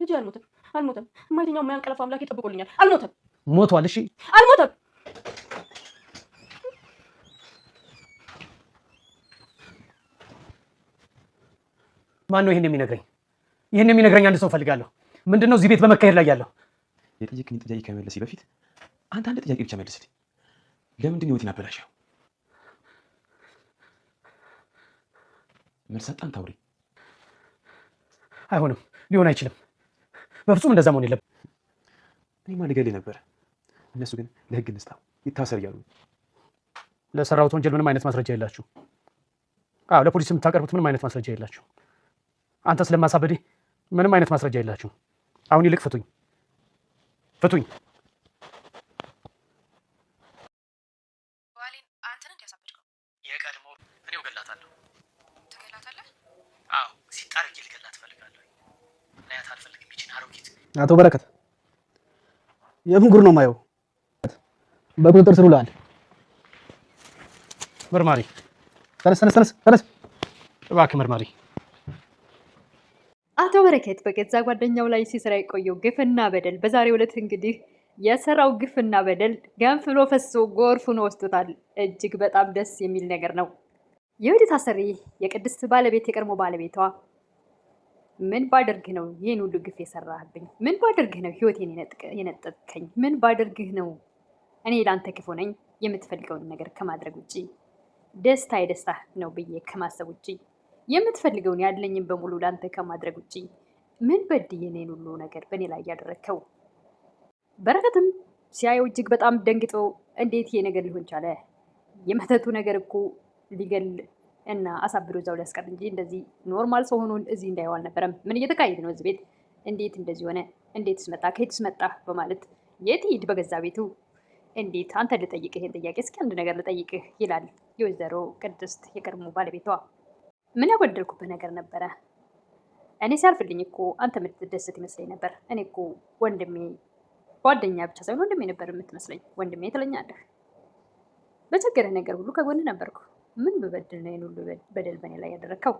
ልጄ አልሞተም። የማይተኛው የማያንቀላፋ አምላክ ይጠብቁልኛል። አልሞተም። ሞቷል። እሺ አልሞተም። ማን ነው ይሄን የሚነግረኝ? ይሄን የሚነግረኝ አንድ ሰው ፈልጋለሁ። ምንድነው እዚህ ቤት በመካሄድ ላይ ያለው? የጠየቅኝ ጥያቄ ከመለስ በፊት አንተ አንድ ጥያቄ ብቻ መልስልኝ። ለምንድን ነው ህይወቴን አበላሸው? መልስ አጣን ታውሪ። አይሆንም፣ ሊሆን አይችልም። በፍጹም እንደዛ መሆን የለብንም። እኔማ ልገልህ ነበር። እነሱ ግን ለህግ እንስጣው ይታሰር እያሉ። ለሰራሁት ወንጀል ምንም አይነት ማስረጃ የላችሁ። አዎ፣ ለፖሊስ የምታቀርቡት ምንም አይነት ማስረጃ የላችሁ። አንተ ስለማሳበዴ ምንም አይነት ማስረጃ የላችሁ። አሁን ይልቅ ፍቱኝ፣ ፍቱኝ። ዋሌን አንተ ነህ ያሳበድከው? የቀድሞ እኔው ገላታለሁ። ትገላታለህ? አዎ፣ ሲጣርቂ ልገላት እፈልጋለሁ። ላያት አልፈልግም ይችን አሮጊት። አቶ በረከት የምን ጉር ነው ማየው? በቁጥጥር ስር ውለሃል። መርማሪ ተነስ። እባክህ መርማሪ። አቶ በረከት በገዛ ጓደኛው ላይ ሲሰራ የቆየው ግፍና በደል በዛሬው ዕለት እንግዲህ የሰራው ግፍና በደል ገንፍሎ ፈሶ ጎርፉን ወስዶታል። እጅግ በጣም ደስ የሚል ነገር ነው። የወዲት አሰሪ የቅድስት ባለቤት የቀድሞ ባለቤቷ ምን ባደርግህ ነው ይህን ሁሉ ግፍ የሰራህብኝ? ምን ባደርግህ ነው ህይወቴን የነጠቅከኝ? ምን ባደርግህ ነው እኔ ለአንተ ክፉ ነኝ የምትፈልገውን ነገር ከማድረግ ውጭ ደስታ የደስታ ነው ብዬ ከማሰብ ውጭ የምትፈልገውን ያለኝን በሙሉ ለአንተ ከማድረግ ውጭ ምን በድዬ እኔን ሁሉ ነገር በእኔ ላይ ያደረግከው? በረከትም ሲያየው እጅግ በጣም ደንግጦ እንዴት ይሄ ነገር ሊሆን ቻለ? የመተቱ ነገር እኮ ሊገል እና አሳብዶ እዛው ሊያስቀር እንጂ እንደዚህ ኖርማል ሰው ሆኖ እዚህ እንዳይዋል ነበረም። ምን እየተካሄደ ነው እዚህ ቤት? እንዴት እንደዚህ ሆነ? እንዴትስ መጣ? ከየትስ መጣ? በማለት የት ሂድ በገዛ ቤቱ እንዴት አንተ ልጠይቅህ ይሄን ጥያቄ እስኪ አንድ ነገር ልጠይቅህ ይላል የወይዘሮ ቅድስት የቀድሞ ባለቤቷ። ምን ያጎደልኩብህ ነገር ነበረ? እኔ ሲያልፍልኝ እኮ አንተ የምትደሰት ይመስለኝ ነበር። እኔ እኮ ወንድሜ ጓደኛ ብቻ ሳይሆን ወንድሜ ነበር የምትመስለኝ። ወንድሜ ትለኛለህ። በቸገረ ነገር ሁሉ ከጎንህ ነበርኩ። ምን በበድል ነው ይሄን ሁሉ በደል በእኔ ላይ ያደረግከው?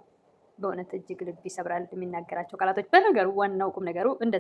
በእውነት እጅግ ልብ ይሰብራል የሚናገራቸው ቃላቶች። በነገሩ ዋናው ቁም ነገሩ እንደ